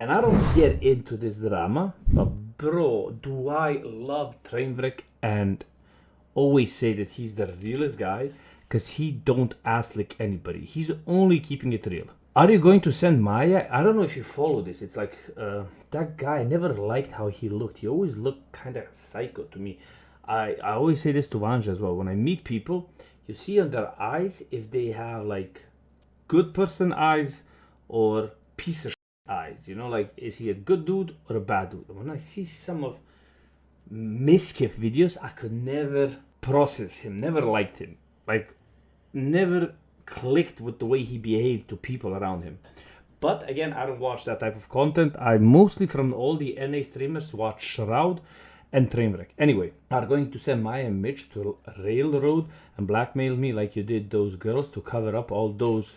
And I don't get into this drama, but bro, do I love Trainwreck and always say that he's the realest guy because he don't ask like anybody. He's only keeping it real. Are you going to send Maya? I don't know if you follow this. It's like that guy. I never liked how he looked. He always looked kind of psycho to me. I always say this to Vanja as well. When I meet people, you see on their eyes if they have like good person eyes or piece of shit eyes. You know, like is he a good dude or a bad dude? When I see some of Miskiff videos, I could never process him. Never liked him. Like never clicked with the way he behaved to people around him. But again, I don't watch that type of content. I mostly from all the NA streamers watch Shroud and Trainwreck. Anyway, are going to send Maya and Mitch to railroad and blackmail me like you did those girls to cover up all those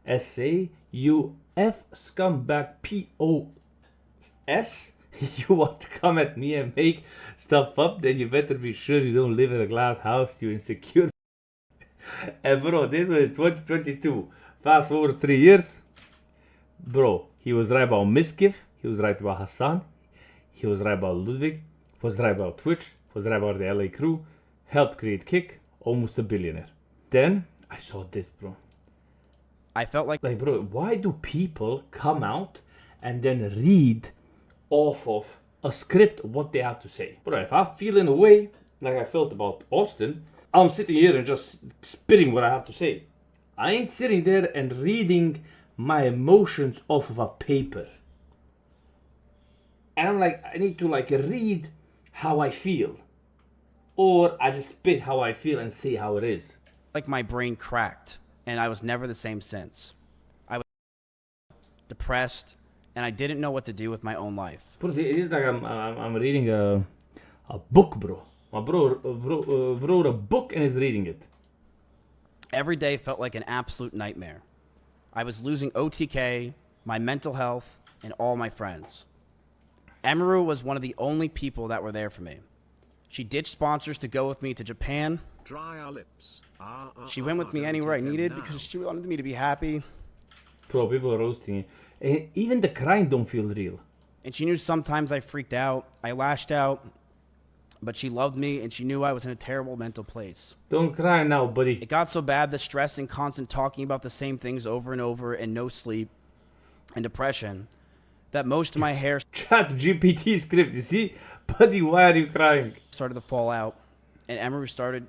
SAUF scumbag POS. You want to come at me and make stuff up? Then you better be sure you don't live in a glass house, you insecure. And bro, this was in 2022. Fast forward 3 years. Bro, he was right about Miskiff. He was right about Hassan. He was right about Ludwig. Was right about Twitch. Was right about the LA crew. Helped create Kick. Almost a billionaire. Then, I saw this, bro. I felt like bro, why do people come out and then read off of a script what they have to say? Bro, if I feel in a way like I felt about Austin, I'm sitting here and just spitting what I have to say. I ain't sitting there and reading my emotions off of a paper. And I'm like, I need to like read how I feel. Or I just spit how I feel and say how it is. Like my brain cracked and I was never the same since. I was depressed and I didn't know what to do with my own life. Bro, it is like I'm reading a book, bro. My bro wrote a book and is reading it. Every day felt like an absolute nightmare. I was losing OTK, my mental health, and all my friends. Emiru was one of the only people that were there for me. She ditched sponsors to go with me to Japan. Dry our lips. She went with me anywhere I needed because she wanted me to be happy. Bro, people are roasting it. And even the crying don't feel real. And she knew sometimes I freaked out. I lashed out. But she loved me, and she knew I was in a terrible mental place. Don't cry now, buddy. It got so bad, the stress and constant talking about the same things over and over, and no sleep, and depression, that most of my hair Chat GPT script, you see? Buddy, why are you crying? started to fall out, and Emery started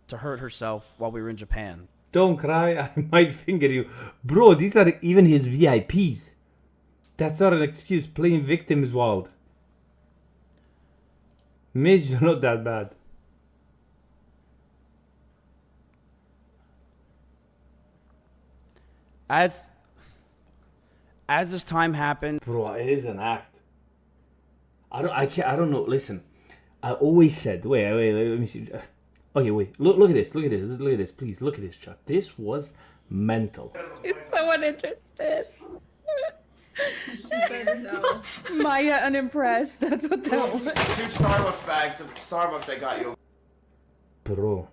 to hurt herself while we were in Japan. Don't cry, I might finger you. Bro, these are even his VIPs. That's not an excuse. Playing victim is wild. Mitch, you're not that bad. As this time happened, Bro, it is an act. I don't know. Listen, I always said, wait, let me see. Okay, wait, look at this, please, look at this chat. This was mental. She's so uninterested. She said no. Maya unimpressed. That's what that was. 2 Starbucks bags of Starbucks I got you. Bro,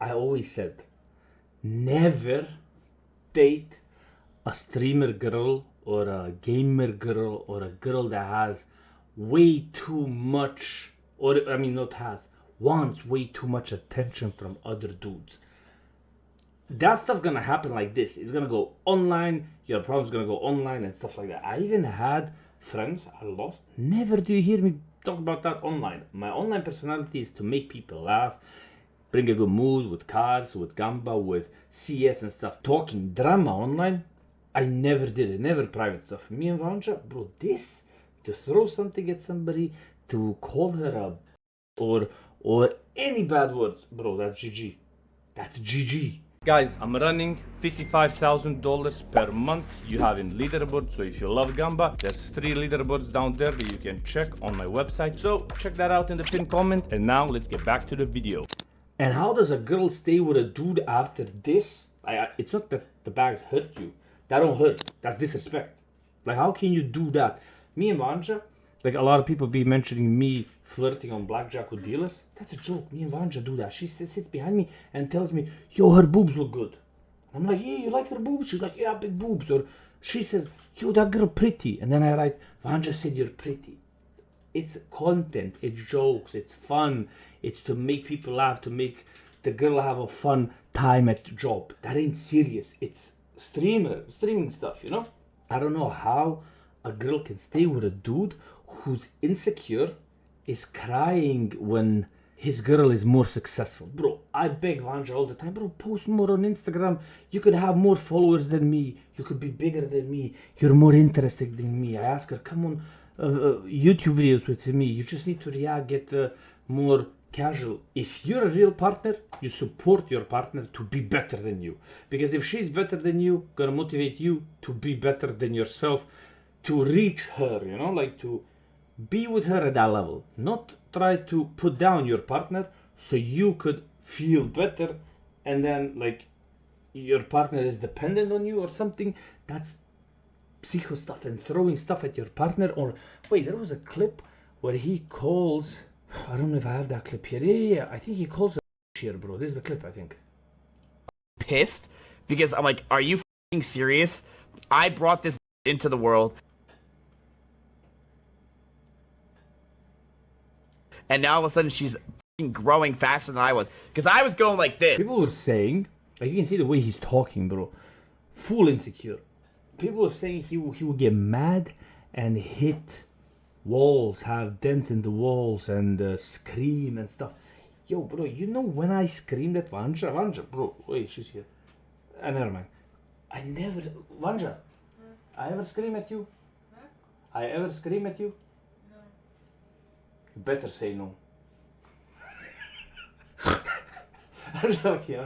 I always said, never date a streamer girl or a gamer girl or a girl that has way too much, or I mean not has, wants way too much attention from other dudes. That stuff gonna happen like this. It's gonna go online, your problem's gonna go online and stuff like that. I even had friends I lost. Never do you hear me talk about that online. My online personality is to make people laugh, bring a good mood with cards, with Gamba, with CS and stuff. Talking drama online, I never did it. Never private stuff. Me and Vanja, bro, this, to throw something at somebody, to call her a or any bad words, bro, that's GG. That's GG. Guys, I'm running $55,000 per month. You have in leaderboard, so if you love Gamba, there's 3 leaderboards down there that you can check on my website. So check that out in the pinned comment. And now let's get back to the video. And how does a girl stay with a dude after this? It's not that the bags hurt you. That don't hurt. That's disrespect. Like, how can you do that? Me and Vanja, like a lot of people be mentioning me flirting on blackjack with dealers. That's a joke. Me and Vanja do that. She sits behind me and tells me, yo, her boobs look good. I'm like, yeah, you like her boobs? She's like, yeah, big boobs. Or she says, yo, that girl pretty. And then I write, Vanja said you're pretty. It's content, it's jokes, it's fun. It's to make people laugh, to make the girl have a fun time at job. That ain't serious. It's streaming stuff, you know? I don't know how a girl can stay with a dude who's insecure, is crying when his girl is more successful. Bro, I beg Vanja all the time, bro, post more on Instagram. You could have more followers than me. You could be bigger than me. You're more interesting than me. I ask her, come on, YouTube videos with me. You just need to react, get more casual. If you're a real partner, you support your partner to be better than you. Because if she's better than you, gonna motivate you to be better than yourself, to reach her, you know, like to be with her at that level. Not try to put down your partner so you could feel better and then like your partner is dependent on you or something. That's psycho stuff. And throwing stuff at your partner. Or wait, there was a clip where he calls, I don't know if I have that clip here. Yeah, I think he calls her here, bro. This is the clip, I think. Pissed because I'm like, are you f***ing serious? I brought this into the world. And now all of a sudden she's growing faster than I was. Because I was going like this. People were saying, like you can see the way he's talking, bro. Full insecure. People were saying he will get mad and hit walls, have dents in the walls and scream and stuff. Yo, bro, you know when I screamed at Vanja, bro, wait, she's here. Never mind. I never, Vanja, I ever scream at you? I ever scream at you? You better say no. I'm joking.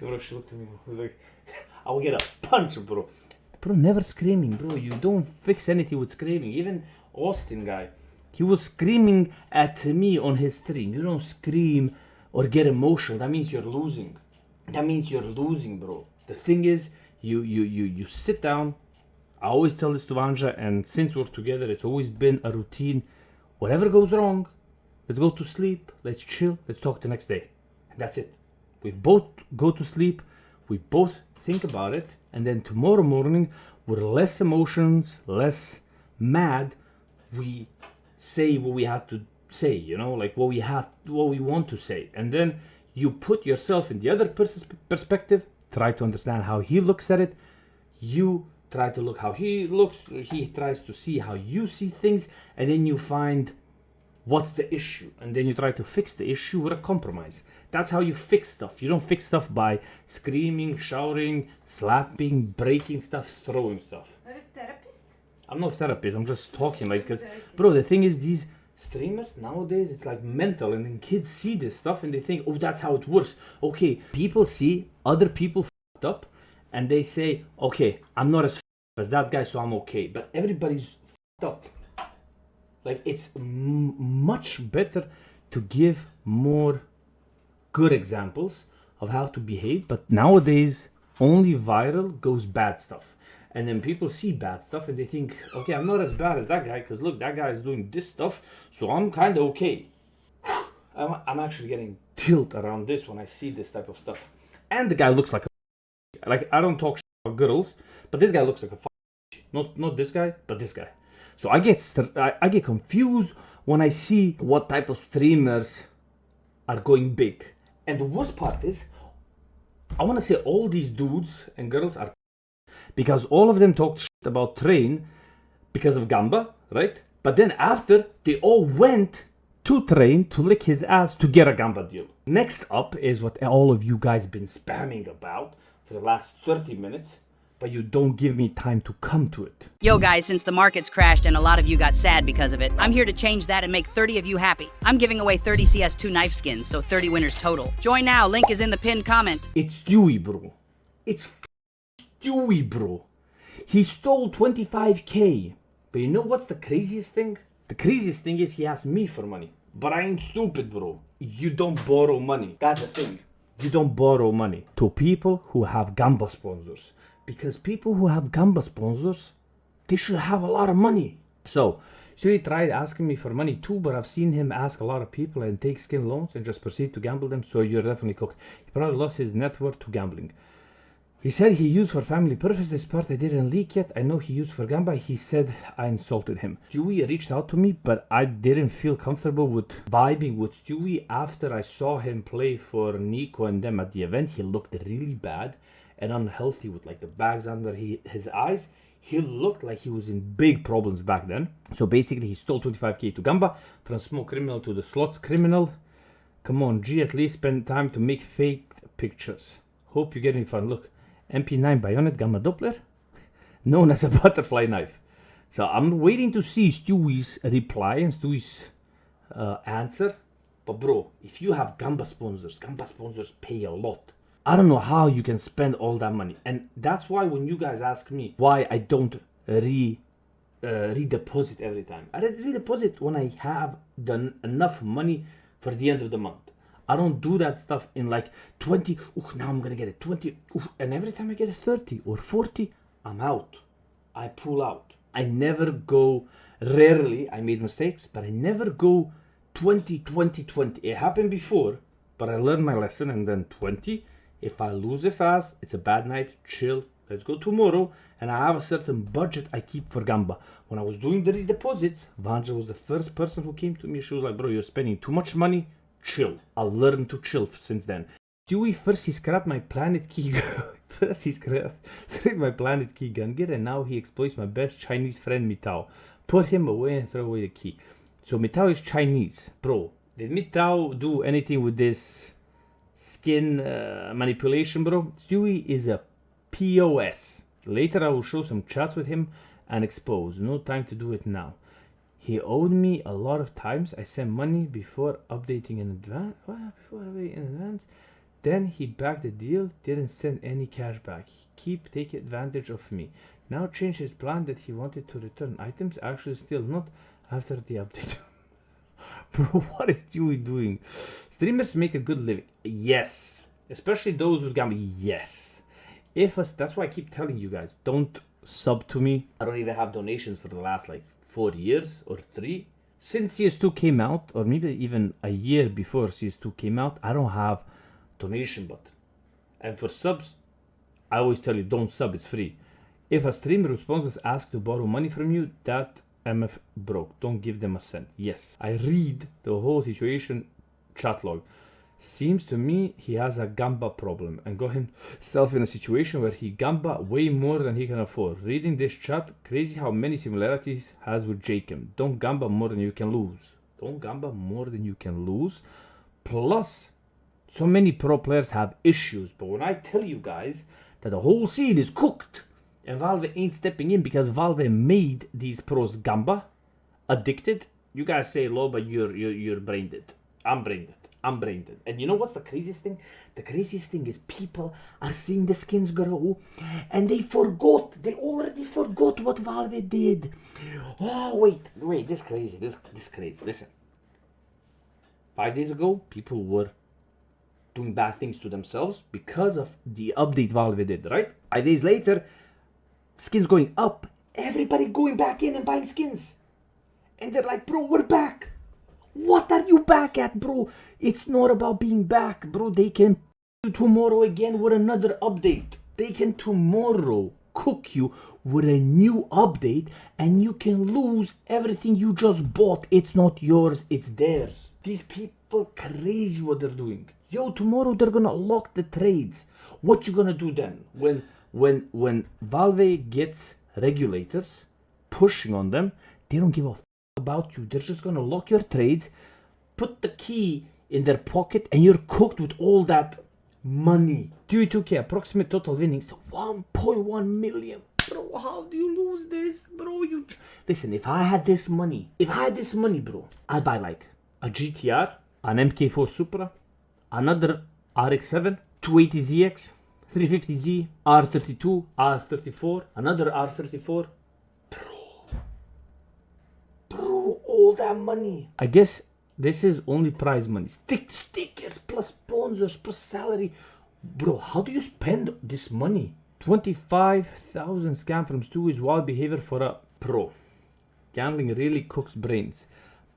Bro, she looked at me like, I will get a punch, bro. Bro, never screaming, bro. You don't fix anything with screaming. Even Austin guy, he was screaming at me on his stream. You don't scream or get emotional. That means you're losing. That means you're losing, bro. The thing is, you sit down. I always tell this to Vanja, and since we're together, it's always been a routine. Whatever goes wrong, let's go to sleep, let's chill, let's talk the next day. And that's it. We both go to sleep, we both think about it, and then tomorrow morning, with less emotions, less mad, we say what we have to say, you know, like what we want to say. And then you put yourself in the other person's perspective, try to understand how he looks at it. You try to look how he looks, he tries to see how you see things, and then you find what's the issue, and then you try to fix the issue with a compromise. That's how you fix stuff. You don't fix stuff by screaming, shouting, slapping, breaking stuff, throwing stuff. Are you a therapist? I'm not a therapist, I'm just talking, like, cause, bro, the thing is, these streamers nowadays, it's like mental, and then kids see this stuff and they think, oh, that's how it works. Okay, people see other people f***ed up, and they say, okay, I'm not as as that guy, so I'm okay. But everybody's f***ed up. Like, it's much better to give more good examples of how to behave. But nowadays, only viral goes bad stuff. And then people see bad stuff and they think, okay, I'm not as bad as that guy, because look, that guy is doing this stuff, so I'm kind of okay. I'm actually getting tilt around this when I see this type of stuff. And the guy looks like a... Like, I don't talk about girls, but this guy looks like a... Not this guy, but this guy. So I get confused when I see what type of streamers are going big. And the worst part is, I want to say all these dudes and girls are... Because all of them talked shit about Train because of Gamba, right? But then after, they all went to Train to lick his ass to get a Gamba deal. Next up is what all of you guys been spamming about for the last 30 minutes, but you don't give me time to come to it. Yo guys, since the market's crashed and a lot of you got sad because of it, I'm here to change that and make 30 of you happy. I'm giving away 30 CS2 knife skins, so 30 winners total. Join now, link is in the pinned comment. It's Stewie, bro. It's Stewie, bro. He stole 25K. But you know what's the craziest thing? The craziest thing is he asked me for money. But I ain't stupid, bro. You don't borrow money. That's the thing. You don't borrow money to people who have Gamba sponsors. Because people who have Gamba sponsors, they should have a lot of money. So he tried asking me for money too, but I've seen him ask a lot of people and take skin loans and just proceed to gamble them. So you're definitely cooked. He probably lost his net worth to gambling. He said he used for family purpose. This part I didn't leak yet. I know he used for gamba. He said I insulted him. Stewie reached out to me, but I didn't feel comfortable with vibing with Stewie after I saw him play for Nico and them at the event. He looked really bad and unhealthy with like the bags under his eyes. He looked like he was in big problems back then. So basically he stole 25k to gamba, from smoke criminal to the slots criminal. Come on, G, at least spend time to make fake pictures. Hope you're getting fun. Look, MP9 bayonet gamma Doppler, known as a butterfly knife. So I'm waiting to see Stewie's reply and Stewie's answer. But bro, if you have gamba sponsors pay a lot. I don't know how you can spend all that money. And that's why when you guys ask me why I don't redeposit every time. I redeposit when I have done enough money for the end of the month. I don't do that stuff in like 20, now I'm gonna get it, 20, and every time I get a 30 or 40, I'm out. I pull out. I never go, rarely, I made mistakes, but I never go 20, 20, 20. It happened before, but I learned my lesson, and then 20. If I lose it fast, it's a bad night, chill, let's go tomorrow, and I have a certain budget I keep for gamba. When I was doing the deposits, Vanja was the first person who came to me. She was like, bro, you're spending too much money, chill. I'll learn to chill since then. Stewie, first he scrapped my planet key first he scrapped my planet key gun gear, and now he exploits my best Chinese friend Mitao. Put him away and throw away the key. So Mitao is Chinese. Bro, did Mitao do anything with this skin manipulation, bro? Stewie is a POS. Later I will show some chats with him and expose. No time to do it now. He owed me a lot of times. I sent money before updating in advance. Before updating in advance. Then he backed the deal. Didn't send any cash back. He taking advantage of me. Now changed his plan that he wanted to return items. Actually still not after the update. Bro, what is Stewie doing? Streamers make a good living. Yes. Especially those with gambling. Yes. That's why I keep telling you guys, don't sub to me. I don't even have donations for the last like 4 years or 3. Since CS2 came out, or maybe even a year before CS2 came out, I don't have donation button. And for subs, I always tell you, don't sub, it's free. If a streamer or sponsors ask to borrow money from you, that MF broke. Don't give them a cent. Yes, I read the whole situation chat log. Seems to me he has a gamba problem and got himself in a situation where he gamba way more than he can afford. Reading this chat, crazy how many similarities has with Jacob. Don't gamba more than you can lose. Don't gamba more than you can lose. Plus, so many pro players have issues. But when I tell you guys that the whole scene is cooked and Valve ain't stepping in because Valve made these pros gamba addicted, you guys say, Loba, you're brain dead. I'm brain dead. I'm brain dead. And you know what's the craziest thing? The craziest thing is people are seeing the skins grow and they already forgot what Valve did. Oh, wait, this crazy. Listen. 5 days ago, people were doing bad things to themselves because of the update Valve did, right? 5 days later, skins going up. Everybody going back in and buying skins. And they're like, bro, we're back. What are you back at, bro? It's not about being back, bro. They can do tomorrow again with another update. They can tomorrow cook you with a new update and you can lose everything you just bought. It's not yours, it's theirs. These people crazy what they're doing. Yo, tomorrow they're gonna lock the trades. What you gonna do then? When Valve gets regulators pushing on them, they don't give a about you. They're just gonna lock your trades, put the key in their pocket, and you're cooked with all that money. Stewie2k approximate total winnings 1.1 million. Bro, how do you lose this, bro? Listen, if I had this money, bro, I'd buy like a GTR, an MK4 Supra, another RX-7, 280ZX, 350Z, R32, R34, another R34. Bro, all that money. I guess this is only prize money. Stickers plus sponsors plus salary. Bro, how do you spend this money? 25,000 scam from Stewie's wild behavior for a pro. Gambling really cooks brains.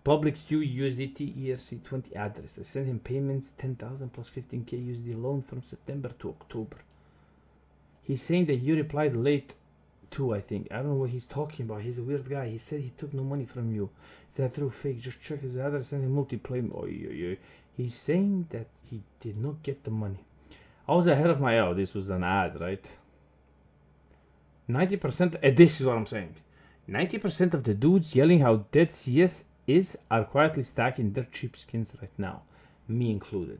Public Stewie USDT ERC20 address. I sent him payments 10,000 plus 15k USD loan from September to October. He's saying that you replied late too, I think. I don't know what he's talking about. He's a weird guy. He said he took no money from you. Is that true? Fake? Just check his address and multiplayer. He's saying that he did not get the money. I was ahead of my this was an ad, right? 90%, this is what I'm saying. 90% of the dudes yelling how dead CS is are quietly stacking their cheap skins right now, me included.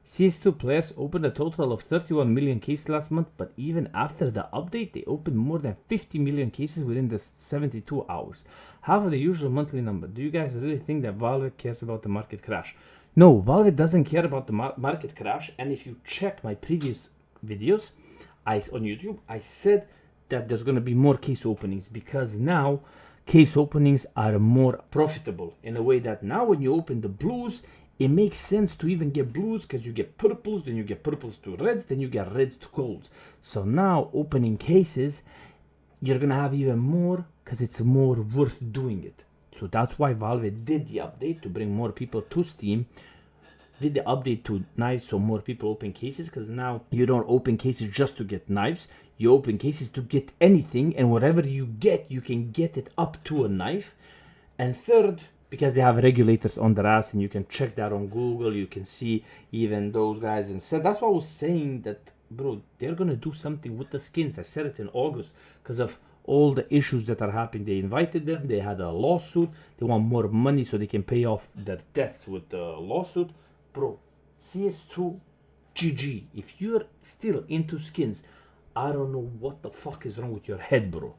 CS2 players opened a total of 31 million cases last month, but even after the update, they opened more than 50 million cases within the 72 hours. Half of the usual monthly number. Do you guys really think that Valve cares about the market crash? No, Valve doesn't care about the market crash, and if you check my previous videos on YouTube, I said that there's going to be more case openings because now case openings are more profitable in a way that now when you open the blues, it makes sense to even get blues because you get purples, then you get purples to reds, then you get reds to golds. So now opening cases, you're going to have even more because it's more worth doing it. So that's why Valve did the update to bring more people to Steam. Did the update to knives so more people open cases, because now you don't open cases just to get knives. You open cases to get anything, and whatever you get, you can get it up to a knife. And third, because they have regulators on their ass and you can check that on Google, you can see even those guys. And so that's why I was saying that, bro, they're gonna do something with the skins. I said it in August because of all the issues that are happening. They invited them, they had a lawsuit, they want more money so they can pay off their debts with the lawsuit. Bro, CS2 GG. If you're still into skins, I don't know what the fuck is wrong with your head, bro.